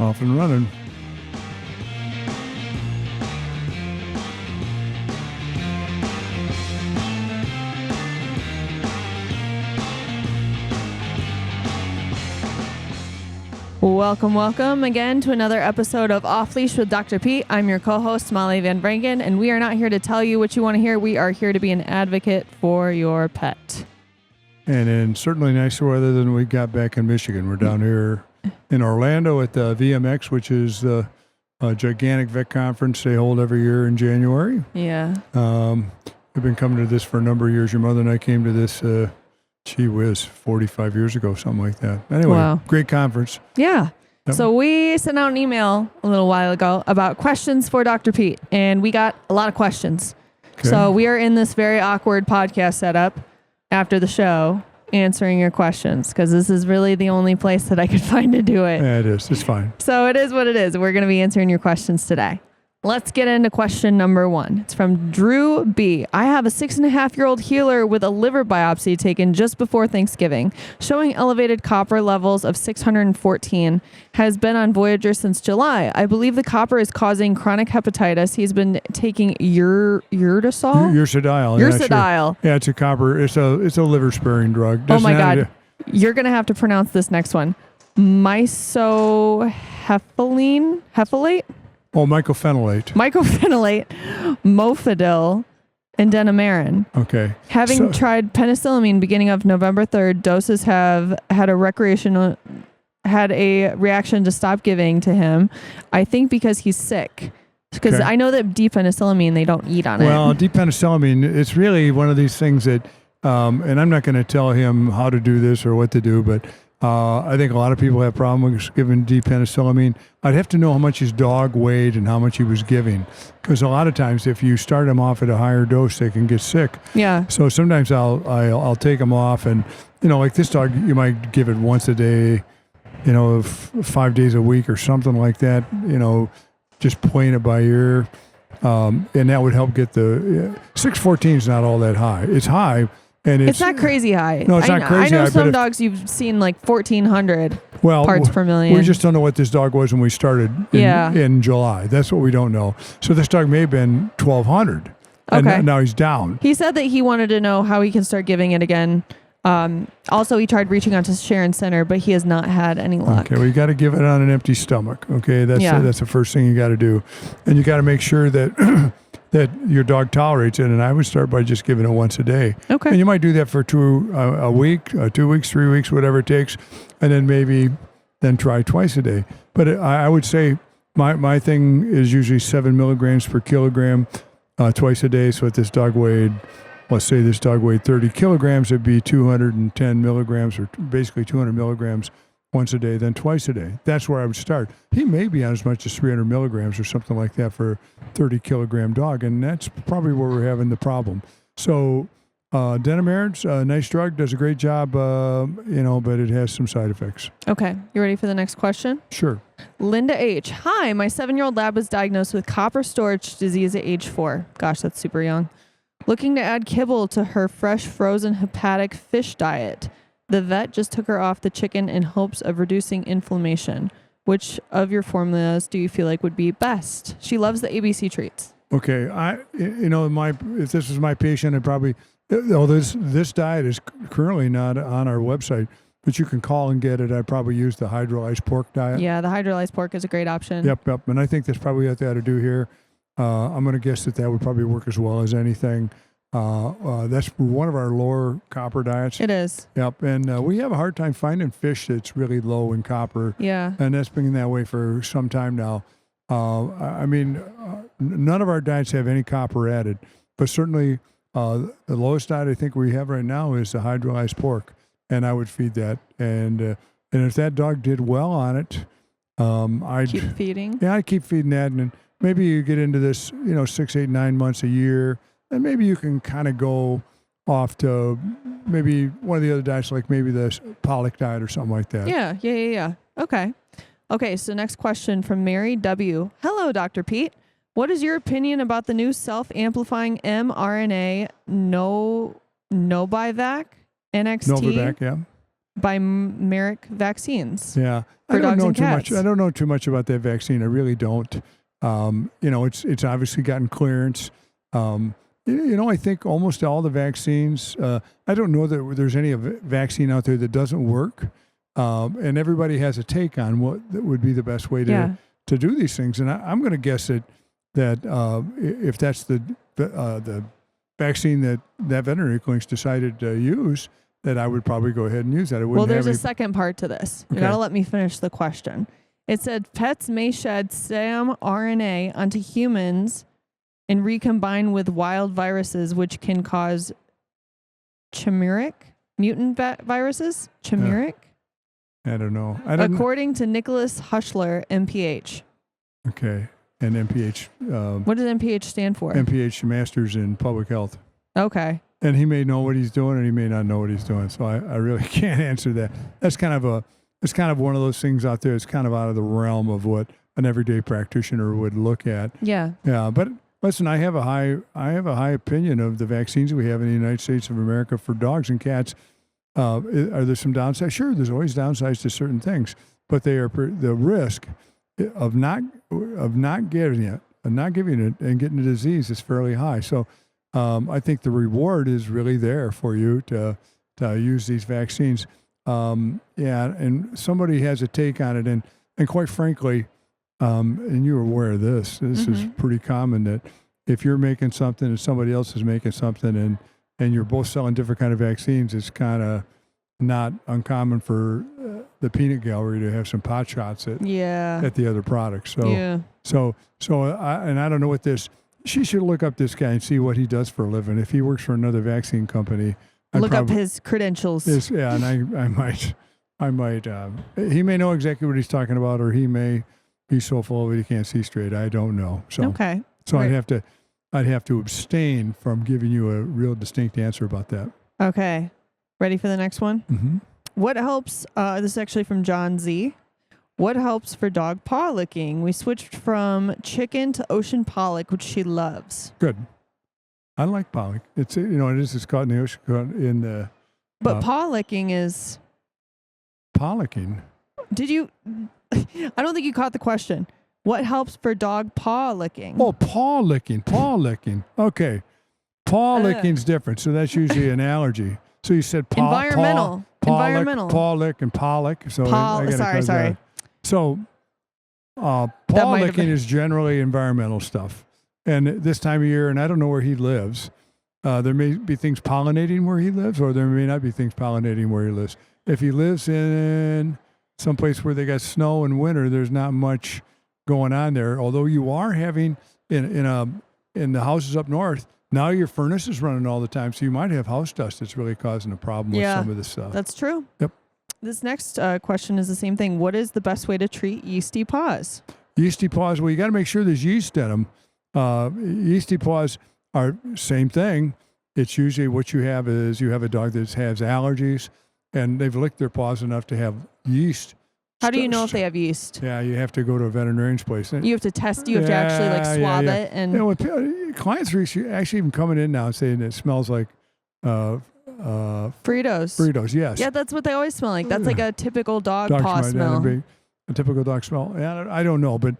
Off and running. Welcome again to another episode of Off Leash with Dr. Pete. I'm your co-host, Molly Van Branken, and we are not here to tell you what you want to hear. We are here to be an advocate for your pet. And in certainly nicer weather than we got back in Michigan. We're down here in Orlando at the VMX, which is the gigantic vet conference they hold every year in January. Yeah. We've been coming to this for a number of years. Your mother and I came to this, gee whiz, 45 years ago, something like that. Anyway, wow. Great conference. Yeah. Yep. So we sent out an email a little while ago about questions for Dr. Pete, and we got a lot of questions. Okay. So we are in this very awkward podcast setup after the show answering your questions because this is really the only place that I could find to do it. Yeah, it is. It's fine. So it is what it is. We're going to be answering your questions today. Let's get into question number 1. It's from Drew B. I have a 6.5-year-old healer with a liver biopsy taken just before Thanksgiving, showing elevated copper levels of 614. Has been on Voyager since July. I believe the copper is causing chronic hepatitis. He's been taking Ursidile. Ursidile. Yeah, it's a copper. It's a liver sparing drug. Oh my God. You're going to have to pronounce this next one. Mycophenolate? Oh, mycophenolate, Mofadil, and Denamarin. Okay. Having tried penicillamine beginning of November 3rd, doses have had a reaction to stop giving to him. I think because he's sick. Because I know that D-penicillamine, they don't eat on it. Well, D-penicillamine, it's really one of these things that, and I'm not going to tell him how to do this or what to do, but I think a lot of people have problems with giving D-penicillamine. I'd have to know how much his dog weighed and how much he was giving. Because a lot of times if you start them off at a higher dose, they can get sick. Yeah. So sometimes I'll take them off and, like this dog, you might give it once a day, 5 days a week or something like that, just playing it by ear. And that would help get the 614 is not all that high. It's high. And it's not crazy high. No, it's not crazy high. I know some dogs you've seen like 1,400 parts per million. We just don't know what this dog was when we started in July. That's what we don't know. So this dog may have been 1,200. Okay. And now he's down. He said that he wanted to know how he can start giving it again. Also, he tried reaching out to Sharon Center, but he has not had any luck. Okay, well, you got to give it on an empty stomach. Okay, that's the first thing you got to do. And you got to make sure that that your dog tolerates it, and I would start by just giving it once a day. Okay. And you might do that for a week, 2 weeks, 3 weeks, whatever it takes, and then try twice a day. But I would say my thing is usually 7 milligrams per kilogram twice a day. So if this dog weighed, let's say this dog weighed 30 kilograms, it'd be 210 milligrams, or basically 200 milligrams once a day, then twice a day. That's where I would start. He may be on as much as 300 milligrams or something like that for a 30-kilogram dog, and that's probably where we're having the problem. So Denamarin's a nice drug, does a great job, but it has some side effects. Okay. You ready for the next question? Sure. Linda H. Hi, my 7-year-old lab was diagnosed with copper storage disease at age 4. Gosh, that's super young. Looking to add kibble to her fresh frozen hepatic fish diet. The vet just took her off the chicken in hopes of reducing inflammation. Which of your formulas do you feel like would be best? She loves the ABC treats. Okay, if this was my patient, I'd probably, this diet is currently not on our website, but you can call and get it. I'd probably use the hydrolyzed pork diet. Yeah, the hydrolyzed pork is a great option. Yep, and I think that's probably what they ought to do here. I'm going to guess that would probably work as well as anything. That's one of our lower copper diets. It is. Yep, and we have a hard time finding fish that's really low in copper. Yeah. And that's been that way for some time now. None of our diets have any copper added, but certainly the lowest diet I think we have right now is the hydrolyzed pork, and I would feed that. And if that dog did well on it, I'd keep feeding. Yeah, I'd keep feeding that, and maybe you get into this, 6, 8, 9 months a year. And maybe you can kind of go off to maybe one of the other diets, like maybe the Pollock diet or something like that. Yeah. Okay, so next question from Mary W. Hello, Dr. Pete. What is your opinion about the new self-amplifying mRNA Novavax NXT? Novavax, yeah. by Merrick Vaccines. Yeah, For I don't dogs know and too cats. much. I don't know too much about that vaccine. I really don't. It's obviously gotten clearance. I think almost all the vaccines. I don't know that there's any vaccine out there that doesn't work, and everybody has a take on what would be the best way to do these things. And I'm going to guess that if that's the vaccine that veterinary clinics decided to use, that I would probably go ahead and use that. Well, there's a second part to this. You got to let me finish the question. It said pets may shed SAM RNA onto humans and recombine with wild viruses, which can cause chimeric mutant viruses. Chimeric? I don't know. According to Nicholas Hushler, MPH. Okay. And MPH. What does MPH stand for? MPH, Masters in Public Health. Okay. And he may know what he's doing, and he may not know what he's doing. So I really can't answer that. That's kind of one of those things out there. It's kind of out of the realm of what an everyday practitioner would look at. Yeah. Yeah. But listen, I have a high opinion of the vaccines we have in the United States of America for dogs and cats. Are there some downsides? Sure, there's always downsides to certain things, but they are the risk of not giving it and getting the disease is fairly high. So I think the reward is really there for you to use these vaccines. And somebody has a take on it, and quite frankly, and you're aware of this. This is pretty common that if you're making something and somebody else is making something, and you're both selling different kind of vaccines, it's kind of not uncommon for the peanut gallery to have some pot shots at the other product. So I don't know what this. She should look up this guy and see what he does for a living. If he works for another vaccine company, look up his credentials. And I might. He may know exactly what he's talking about, or he may be so full of it he can't see straight. I don't know. So okay. So right. I'd have to abstain from giving you a real distinct answer about that. Okay. Ready for the next one? Mm-hmm. What helps? This is actually from John Z. What helps for dog paw licking? We switched from chicken to ocean pollock, which she loves. Good. I like pollock. It's it's caught in the ocean, caught in the. But paw licking is. Pollocking. Did you? I don't think you caught the question. What helps for dog paw licking? Oh, paw licking. Okay. Paw licking's different. So that's usually an allergy. So you said environmental. Paw lick and pollock. So sorry. So paw licking is generally environmental stuff. And this time of year, and I don't know where he lives, there may be things pollinating where he lives, or there may not be things pollinating where he lives. If he lives in someplace where they got snow in winter, there's not much going on there. Although you are having in the houses up north, now your furnace is running all the time, so you might have house dust that's really causing a problem with some of this stuff. That's true. Yep. This next question is the same thing. What is the best way to treat yeasty paws? Yeasty paws, well, you got to make sure there's yeast in them. Yeasty paws are same thing. It's usually what you have is you have a dog that has allergies, and they've licked their paws enough to have yeast. How do you know if they have yeast? Yeah, you have to go to a veterinarian's place. You have to test. You have to actually swab it. And clients are actually even coming in now and saying it smells like Fritos. Fritos, yes. Yeah, that's what they always smell like. That's like a typical dog paw smell. A typical dog smell. Yeah, I don't know, but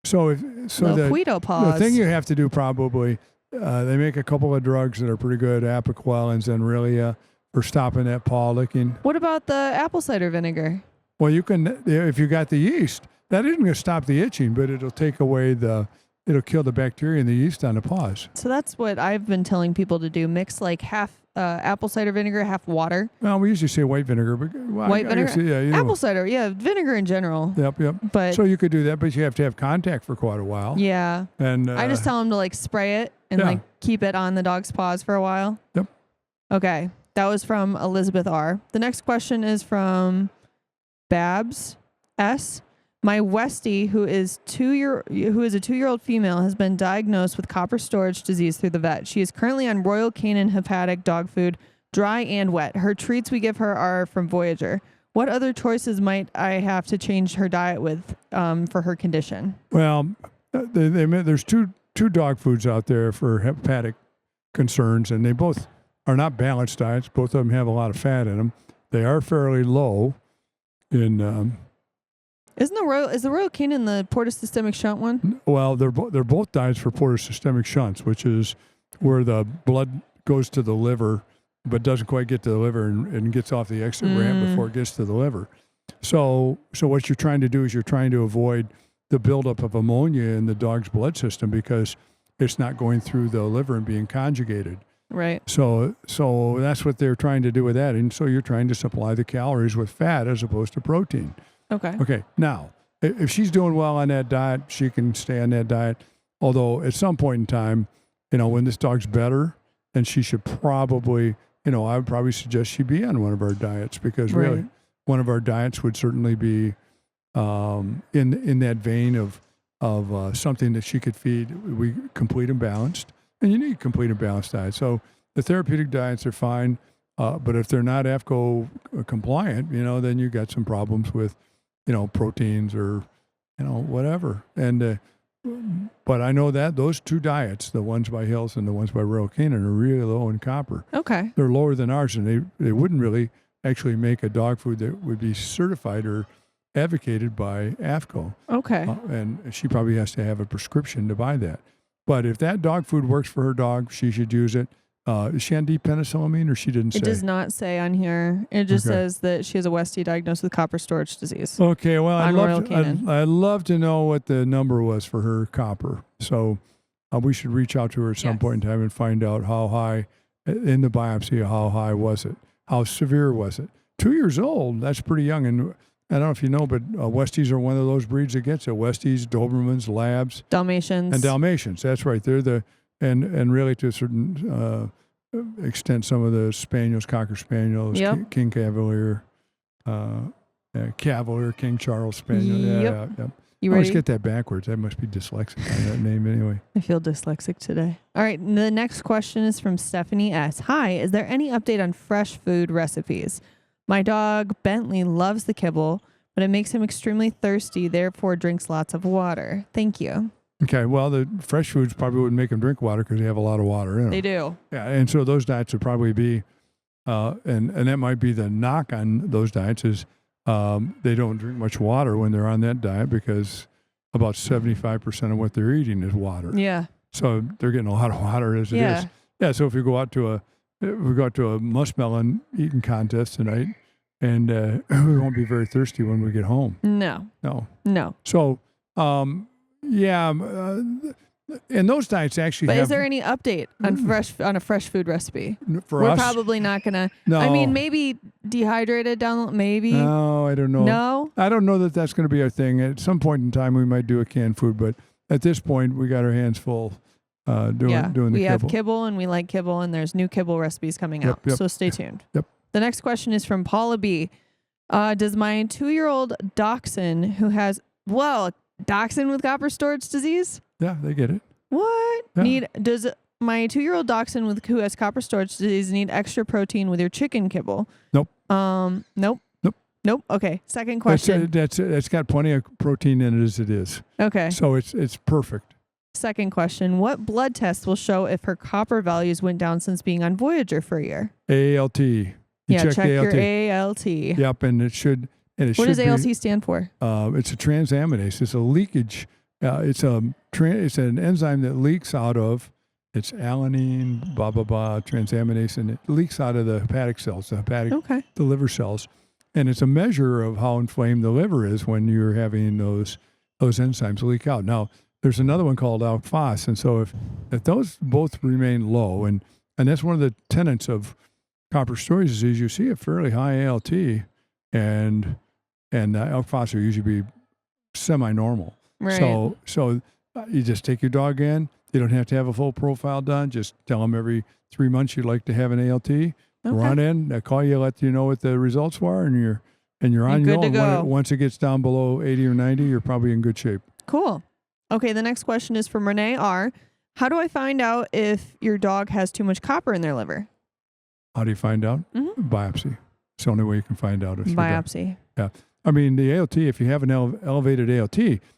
the Fritos paws. The thing you have to do probably, they make a couple of drugs that are pretty good, Apoquel and Zenrelia, for stopping that paw licking. What about the apple cider vinegar? Well, you can, if you got the yeast, that isn't going to stop the itching, but it'll take away it'll kill the bacteria and the yeast on the paws. So that's what I've been telling people to do. Mix like half apple cider vinegar, half water. Well, we usually say white vinegar. But white vinegar? Apple cider, vinegar in general. Yep. But so you could do that, but you have to have contact for quite a while. Yeah. And I just tell them to spray it and keep it on the dog's paws for a while. Yep. Okay. That was from Elizabeth R. The next question is from Babs S. My Westie, who is a 2-year-old female, has been diagnosed with copper storage disease through the vet. She is currently on Royal Canin hepatic dog food, dry and wet. Her treats we give her are from Voyager. What other choices might I have to change her diet with for her condition? Well, there's two dog foods out there for hepatic concerns, and they both are not balanced diets. Both of them have a lot of fat in them. they are fairly low in. Is the Royal Canin the portosystemic shunt one? Well, they're both diets for portosystemic shunts, which is where the blood goes to the liver, but doesn't quite get to the liver and gets off the exit ramp before it gets to the liver. So what you're trying to do is you're trying to avoid the buildup of ammonia in the dog's blood system because it's not going through the liver and being conjugated. Right. So that's what they're trying to do with that. And so you're trying to supply the calories with fat as opposed to protein. Okay. Okay. Now, if she's doing well on that diet, she can stay on that diet. Although at some point in time, when this dog's better, then she should probably, I would probably suggest she be on one of our diets because really one of our diets would certainly be in that vein of something that she could feed. We complete and balanced, and you need complete and balanced diet. So the therapeutic diets are fine, but if they're not AFCO compliant, then you got some problems with, proteins or, whatever. And but I know that those two diets, the ones by Hills and the ones by Royal Canin, are really low in copper. Okay. They're lower than ours, and they wouldn't really actually make a dog food that would be certified or advocated by AFCO. Okay. And she probably has to have a prescription to buy that. But if that dog food works for her dog, she should use it. Is she on deep penicillamine, or she didn't say? It does not say on here. It just says that she has a Westie diagnosed with copper storage disease. Okay, well, I'd love to know what the number was for her copper. So we should reach out to her at some point in time and find out how high, in the biopsy, how high was it? How severe was it? 2 years old, that's pretty young. And I don't know if you know, but Westies are one of those breeds that gets it. Westies, Dobermans, Labs. Dalmatians. And Dalmatians, that's right. They're the... And really, to a certain extent, some of the Spaniels, Cocker Spaniels, King Cavalier, Cavalier, King Charles Spaniel. Yep. You I always ready? get that backwards. I must be dyslexic on that name anyway. I feel dyslexic today. All right. The next question is from Stephanie S. Hi, is there any update on fresh food recipes? My dog, Bentley, loves the kibble, but it makes him extremely thirsty, therefore drinks lots of water. Thank you. Okay, well, the fresh foods probably wouldn't make them drink water because they have a lot of water in them. They do. Yeah, and so those diets would probably be, and that might be the knock on those diets is they don't drink much water when they're on that diet because about 75% of what they're eating is water. Yeah. So they're getting a lot of water as it is. Yeah, so if we go out to a muskmelon eating contest tonight, and we won't be very thirsty when we get home. No. So, and those diets actually But have... is there any update on a fresh food recipe? For We're us? probably not going to... No. I mean, maybe dehydrated down... Maybe. No, I don't know. No? I don't know that that's going to be our thing. At some point in time, we might do a canned food, but at this point, we got our hands full doing the kibble. We have kibble, and we like kibble, and there's new kibble recipes coming out. Yep. So stay tuned. Yep. The next question is from Paula B. Does my 2-year-old dachshund who has... dachshund with copper storage disease? Yeah, they get it. What? Yeah. Does my 2-year-old dachshund who has copper storage disease need extra protein with your chicken kibble? Nope. Nope. Okay. Second question. That's got plenty of protein in it as it is. Okay. So it's perfect. Second question. What blood test will show if her copper values went down since being on Voyager for a year? ALT. Check your ALT. Yep, and it should... What does ALT stand for? It's a transaminase. It's a leakage. It's an enzyme that leaks out of. It's alanine, transaminase, and it leaks out of the hepatic cells, the liver cells, and it's a measure of how inflamed the liver is when you're having those enzymes leak out. Now, there's another one called alk phos, and so if those both remain low, and that's one of the tenets of copper storage disease, you see a fairly high ALT, and alk phos will usually be semi-normal. Right. So you just take your dog in. You don't have to have a full profile done. Just tell them every 3 months you'd like to have an ALT. Run in. They call you, let you know what the results were, and you're on your own. Once it gets down below 80 or 90, you're probably in good shape. Cool. Okay, the next question is from Renee R. How do I find out if your dog has too much copper in their liver? How do you find out? Biopsy. It's the only way you can find out. Biopsy. Yeah. I mean, the ALT, if you have an elevated ALT,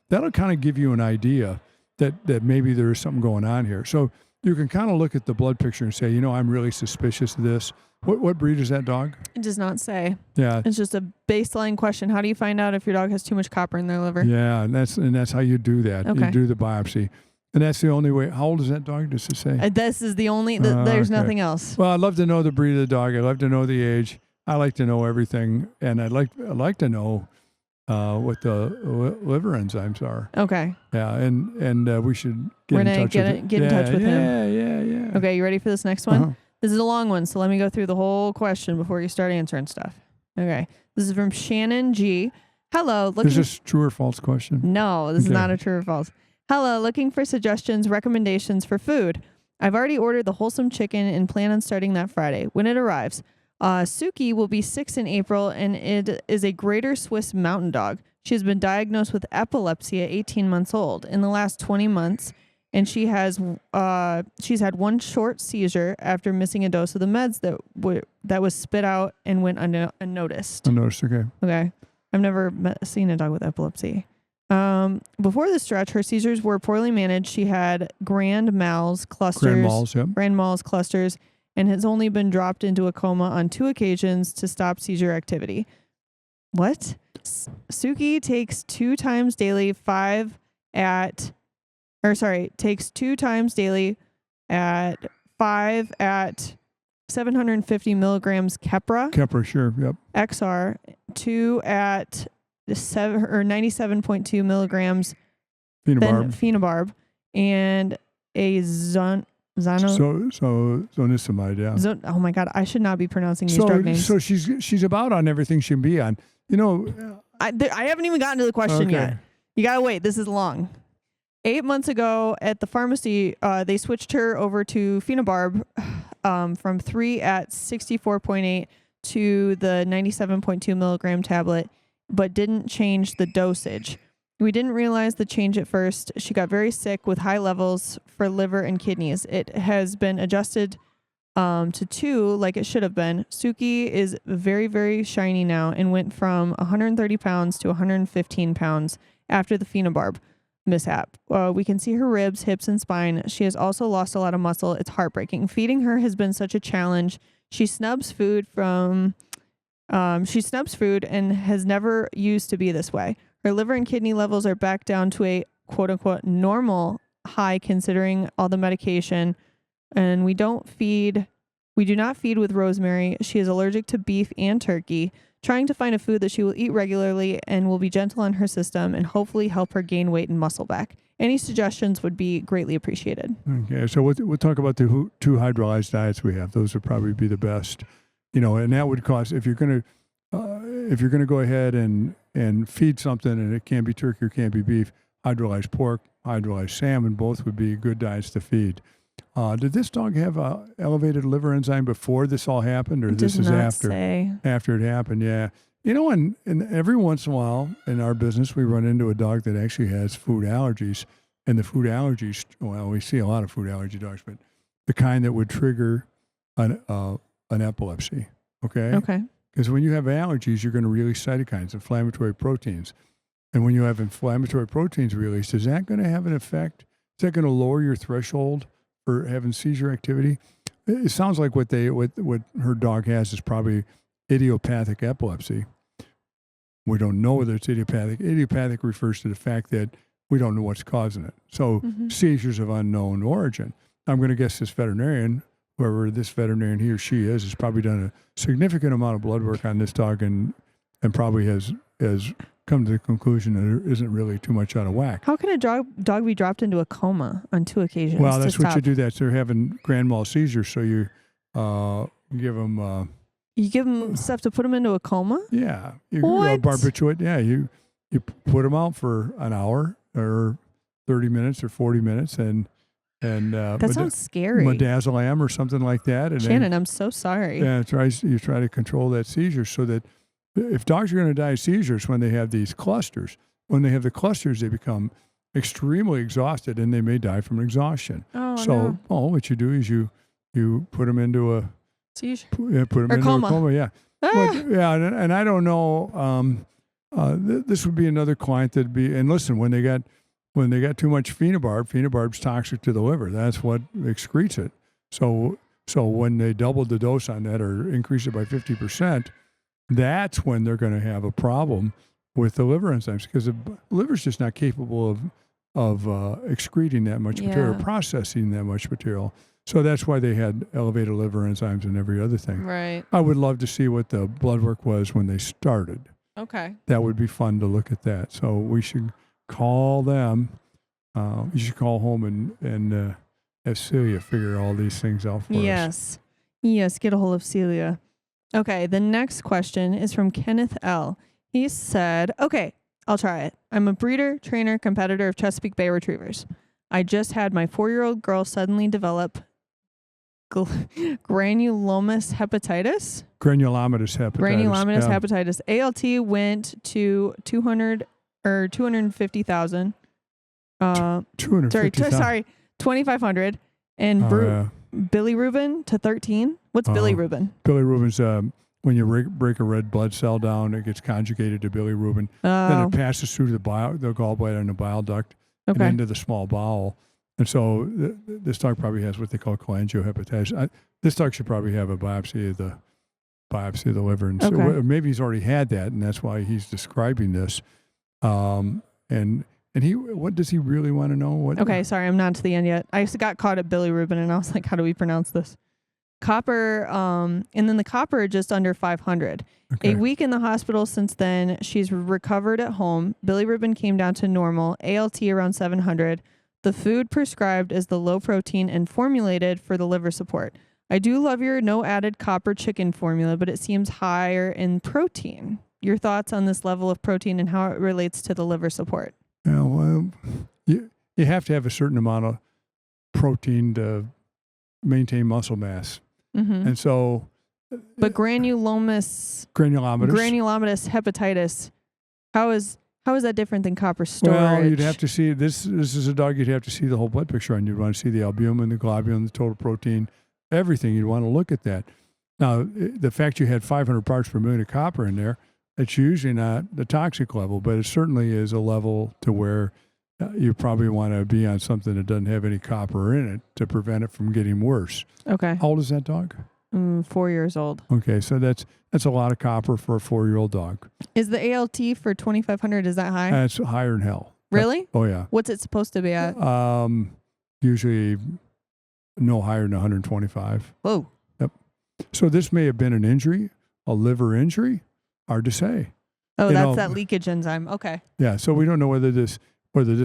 that'll kind of give you an idea that maybe there is something going on here. So you can kind of look at the blood picture and say, I'm really suspicious of this. What breed is that dog? It does not say. Yeah. It's just a baseline question. How do you find out if your dog has too much copper in their liver? Yeah, and that's how you do that. Okay. You do the biopsy. And that's the only way. How old is that dog, does it say? This is the only, there's nothing else. Well, I'd love to know the breed of the dog. I'd love to know the age. I like to know everything. And I'd like to know what the liver enzymes are. Okay. Yeah, and we should get in touch with him. Get in touch with him. Yeah. Okay, you ready for this next one? Uh-huh. This is a long one, so let me go through the whole question before you start answering stuff. Okay. This is from Shannon G. Hello. Is this true or false question? No, this is not a true or false. Hello, looking for suggestions, recommendations for food. I've already ordered the wholesome chicken and plan on starting that Friday when it arrives. Suki will be 6 in April, and it is a Greater Swiss Mountain Dog. She has been diagnosed with epilepsy at 18 months old. In the last 20 months, and she's had one short seizure after missing a dose of the meds that was spit out and went unnoticed. Unnoticed, okay. Okay. I've never seen a dog with epilepsy. Before the stretch, her seizures were poorly managed. She had grand mal clusters, and has only been dropped into a coma on 2 occasions to stop seizure activity. What? Suki takes 2 times daily takes 2 times daily at 5 at 750 milligrams Keppra. Keppra, sure, yep. XR, 2 at 97.2 milligrams phenobarb, and a zonisamide, yeah. Oh my God, I should not be pronouncing these drug names. So she's about on everything she can be on. I haven't even gotten to the question yet. You gotta wait. This is long. 8 months ago at the pharmacy, they switched her over to phenobarb from 3 at 64.8 to the 97.2 milligram tablet, but didn't change the dosage. We didn't realize the change at first. She got very sick with high levels for liver and kidneys. It has been adjusted to 2 like it should have been. Suki is very, very shiny now and went from 130 pounds to 115 pounds after the phenobarb mishap. We can see her ribs, hips, and spine. She has also lost a lot of muscle. It's heartbreaking. Feeding her has been such a challenge. She snubs food and has never used to be this way. Her liver and kidney levels are back down to a quote unquote normal high considering all the medication. And we do not feed with rosemary. She is allergic to beef and turkey. Trying to find a food that she will eat regularly and will be gentle on her system and hopefully help her gain weight and muscle back. Any suggestions would be greatly appreciated. Okay, so we'll talk about the 2 hydrolyzed diets we have. Those would probably be the best, and that would cost, if you're going to go ahead and feed something, and it can't be turkey or can't be beef, hydrolyzed pork, hydrolyzed salmon, both would be good diets to feed. Did this dog have a elevated liver enzyme before this all happened, or this is after? After it happened, yeah. And every once in a while in our business, we run into a dog that actually has food allergies, and the food allergies. Well, we see a lot of food allergy dogs, but the kind that would trigger an epilepsy. Okay. Okay. Because when you have allergies, you're going to release cytokines, inflammatory proteins, and when you have inflammatory proteins released, is that going to have an effect? Is that going to lower your threshold for having seizure activity? It sounds like what her dog has is probably idiopathic epilepsy. We don't know whether it's idiopathic. Idiopathic refers to the fact that we don't know what's causing it. So seizures of unknown origin. I'm going to guess this veterinarian, whoever this veterinarian he or she is, has probably done a significant amount of blood work on this dog and probably has come to the conclusion that there isn't really too much out of whack. How can a dog be dropped into a coma on 2 occasions? Well, that's what you do. They're having grand mal seizures, so you give them... you give them stuff to put them into a coma? Yeah. What? Barbiturate. Yeah, you put them out for an hour or 30 minutes or 40 minutes and that sounds scary. Midazolam or something like that. And Shannon, I'm so sorry. Yeah, you try to control that seizure so that if dogs are going to die of seizures when they have these clusters, when they have the clusters, they become extremely exhausted and they may die from exhaustion. What you do is you put them into a seizure. Put them into coma. A coma. Yeah. Ah! And I don't know. This would be another client that'd be. And listen, when they got when they got too much phenobarb's toxic to the liver. That's what excretes it. So when they doubled the dose on that or increased it by 50%, that's when they're going to have a problem with the liver enzymes, because the liver's just not capable of excreting that much material, processing that much material. So that's why they had elevated liver enzymes and every other thing. Right. I would love to see what the blood work was when they started. Okay. That would be fun to look at that. So we should call them. You should call home and have Celia figure all these things out for us. Yes, get a hold of Celia. Okay, the next question is from Kenneth L. He said, okay, I'll try it. I'm a breeder, trainer, competitor of Chesapeake Bay Retrievers. I just had my 4-year-old girl suddenly develop granulomatous hepatitis. Granulomatous hepatitis. ALT went to 250,000. 2,500. And bilirubin to 13. What's bilirubin? Bilirubin's when you break a red blood cell down, it gets conjugated to bilirubin. Then it passes through the gallbladder and the bile duct and into the small bowel. And so this dog probably has what they call cholangiohepatitis. This dog should probably have a biopsy of the liver. And so maybe he's already had that, and that's why he's describing this. And what does he really want to know? Okay, sorry, I'm not to the end yet. I got caught at bilirubin, and I was like, how do we pronounce this? Copper, and then the copper just under 500. Okay. A week in the hospital since then. She's recovered at home. Bilirubin came down to normal. ALT around 700. The food prescribed is the low protein and formulated for the liver support. I do love your no added copper chicken formula, but it seems higher in protein. Your thoughts on this level of protein and how it relates to the liver support? Yeah, well, you have to have a certain amount of protein to maintain muscle mass. Mm-hmm. And so... But granulomatous hepatitis, how is that different than copper storage? Well, you'd have to see, this is a dog you'd have to see the whole blood picture on. You'd want to see the albumin, the globulin, the total protein, everything. You'd want to look at that. Now, the fact you had 500 parts per million of copper in there, it's usually not the toxic level, but it certainly is a level to where you probably want to be on something that doesn't have any copper in it to prevent it from getting worse. Okay. How old is that dog? 4 years old. Okay, so that's a lot of copper for a 4-year-old dog. Is the ALT for 2,500, is that high? That's higher than hell. Really? Oh, yeah. What's it supposed to be at? Usually no higher than 125. Whoa. Yep. So this may have been an injury, a liver injury. Hard to say. Oh, that's that leakage enzyme. Okay. Yeah, so we don't know whether this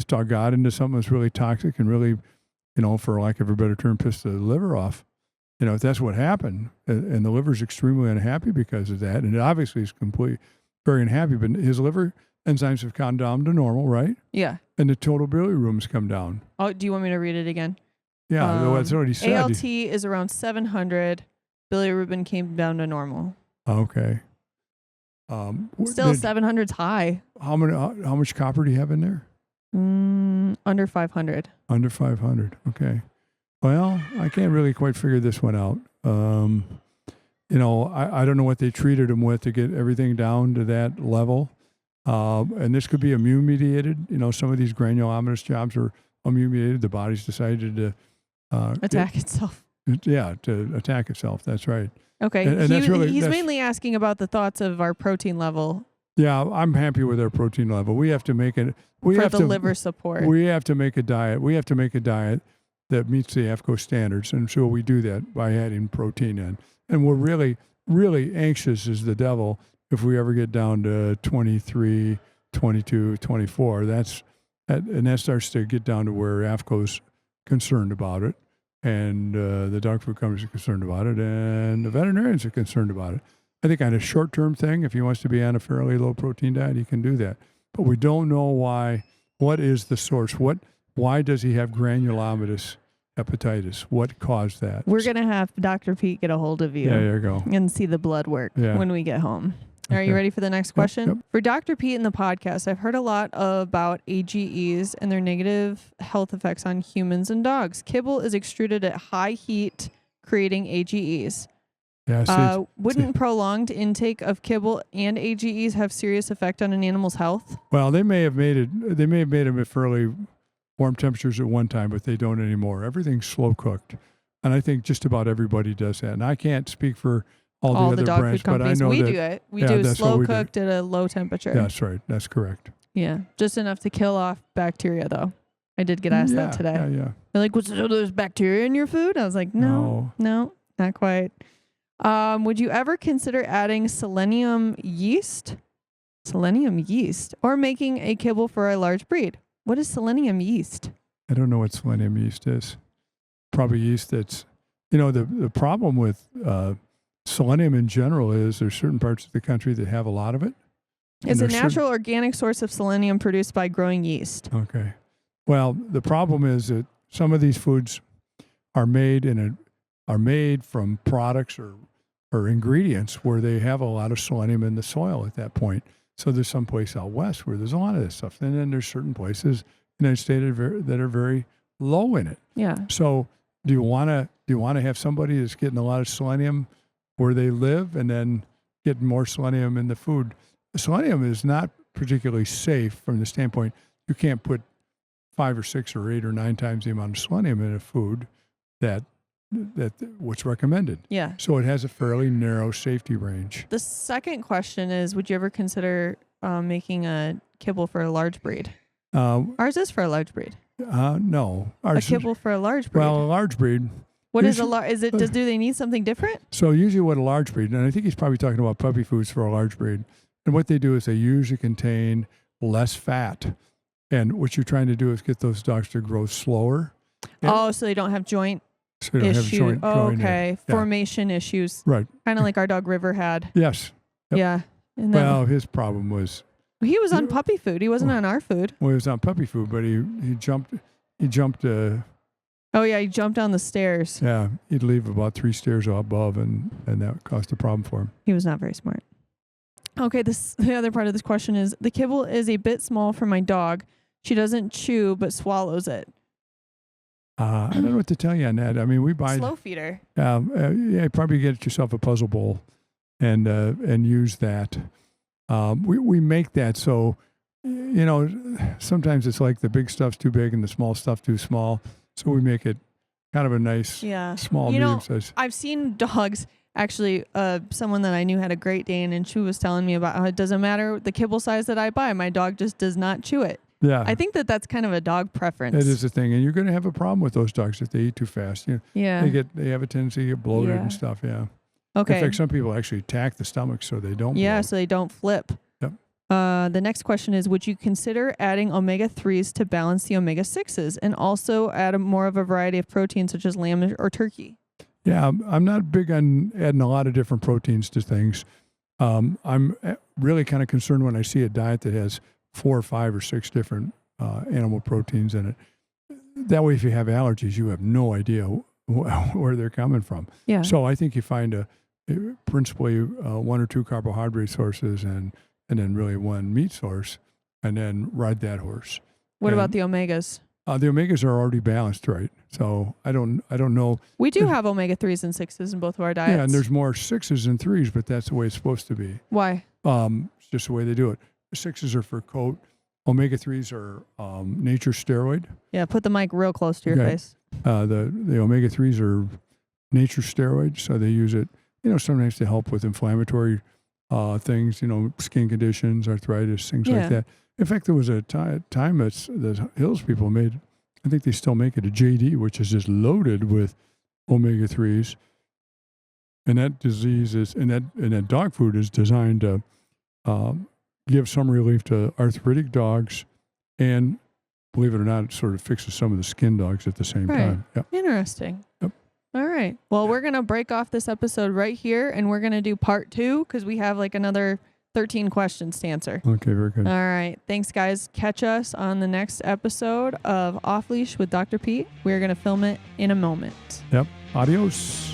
dog got into something that's really toxic and really, for lack of a better term, pissed the liver off. If that's what happened, and the liver's extremely unhappy because of that, and it obviously is very unhappy, but his liver enzymes have gone down to normal, right? Yeah. And the total bilirubin's come down. Oh, do you want me to read it again? Yeah, that's already said. ALT is around 700. Bilirubin came down to normal. Okay. Still 700's high. How much copper do you have in there? Under 500. Under 500. Okay. Well, I can't really quite figure this one out. I don't know what they treated him with to get everything down to that level. And this could be immune mediated. Some of these granulomatous jobs are immune mediated. The body's decided to attack itself. Yeah, to attack itself. That's right. Okay. And he's mainly asking about the thoughts of our protein level. Yeah, I'm happy with our protein level. We have to make it for the liver support. We have to make a diet. That meets the AFCO standards, and so we do that by adding protein in. And we're really, really anxious as the devil if we ever get down to 23, 22, 24. That starts to get down to where AFCO's concerned about it, and the dog food companies are concerned about it, and the veterinarians are concerned about it. I think on a short-term thing, if he wants to be on a fairly low-protein diet, he can do that. But we don't know why. What is the source? Why does he have granulomatous hepatitis? What caused that? We're going to have Dr. Pete get a hold of you. Yeah, there you go. And see the blood work when we get home. Okay. Are you ready for the next question? Yep. For Dr. Pete in the podcast, I've heard a lot about AGEs and their negative health effects on humans and dogs. Kibble is extruded at high heat, creating AGEs. Yeah, wouldn't prolonged intake of kibble and AGEs have serious effect on an animal's health? Well, they may have made it. They may have made them fairly warm temperatures at one time, but they don't anymore. Everything's slow cooked. And I think just about everybody does that. And I can't speak for all the other dog brands, food but I companies. know We that do it. We yeah, do that's what slow we do. cooked at a low temperature. That's right. That's correct. Yeah, just enough to kill off bacteria, though. I did get asked that today. Yeah. They're like, so there's bacteria in your food? I was like, no, not quite. Would you ever consider adding selenium yeast? Selenium yeast. Or making a kibble for a large breed? What is selenium yeast? I don't know what selenium yeast is. Probably yeast that's, the problem with selenium in general is there's certain parts of the country that have a lot of it. It's a natural organic source of selenium produced by growing yeast. Okay. Well, the problem is that some of these foods are made from products or ingredients where they have a lot of selenium in the soil at that point. So there's some place out west where there's a lot of this stuff. And then there's certain places in the United States that are very low in it. Yeah. So do you want to have somebody that's getting a lot of selenium where they live and then getting more selenium in the food? Selenium is not particularly safe from the standpoint you can't put 5 or 6 or 8 or 9 times the amount of selenium in a food that what's recommended. Yeah. So it has a fairly narrow safety range. The second question is, would you ever consider making a kibble for a large breed? Ours is for a large breed. No. A kibble for a large breed. Well, a large breed. What is a large? Is it? Do they need something different? So usually, what a large breed, and I think he's probably talking about puppy foods for a large breed. And what they do is they usually contain less fat, and what you're trying to do is get those dogs to grow slower. So they don't have joint so they don't issues. have joint. Okay, Yeah. Formation issues. Right. Kind of like our dog River had. Yes. Yep. Yeah. And then, Well, his problem was he was on puppy food. He wasn't on our food. Well, he was on puppy food, but he jumped. He jumped. Oh yeah, he jumped down the stairs. Yeah, he'd leave about 3 stairs above, and that caused a problem for him. He was not very smart. Okay, the other part of this question is, the kibble is a bit small for my dog. She doesn't chew but swallows it. I don't know what to tell you on that. I mean, we buy slow feeder. Yeah, probably get yourself a puzzle bowl, and use that. We make that so, sometimes it's like the big stuff's too big and the small stuff too small. So we make it kind of a nice, small, medium size. I've seen dogs. Actually, someone that I knew had a Great Dane, and she was telling me about how it doesn't matter the kibble size that I buy. My dog just does not chew it. Yeah. I think that's kind of a dog preference. It is a thing. And you're going to have a problem with those dogs if they eat too fast. Yeah. They have a tendency to get bloated and stuff. Yeah. Okay. In fact, some people actually attack the stomach so they don't Yeah, bloat. so they don't flip. Yep. The next question is, would you consider adding omega-3s to balance the omega-6s and also add more of a variety of proteins such as lamb or turkey? Yeah, I'm not big on adding a lot of different proteins to things. I'm really kind of concerned when I see a diet that has 4 or 5 or 6 different animal proteins in it. That way, if you have allergies, you have no idea where they're coming from. Yeah. So I think you find principally 1 or 2 carbohydrate sources and then really 1 meat source, and then ride that horse. What about the omegas? The omegas are already balanced, right? So I don't know. We do have omega-3s and 6s in both of our diets. Yeah, and there's more 6s and 3s, but that's the way it's supposed to be. Why? It's just the way they do it. 6s are for coat. Omega-3s are nature's steroid. Yeah, put the mic real close to your face. The omega-3s are nature's steroid, so they use it, sometimes to help with inflammatory things, skin conditions, arthritis, things like that. In fact, there was a time that the Hills people made, I think they still make it, a JD, which is just loaded with omega-3s. And that disease and that dog food is designed to give some relief to arthritic dogs, and believe it or not, it sort of fixes some of the skin dogs at the same time. Yep. Interesting. Yep. All right. Well, we're going to break off this episode right here, and we're going to do part 2 because we have like another 13 questions to answer. Okay, very good. All right. Thanks, guys. Catch us on the next episode of Off Leash with Dr. Pete. We're going to film it in a moment. Yep. Adios.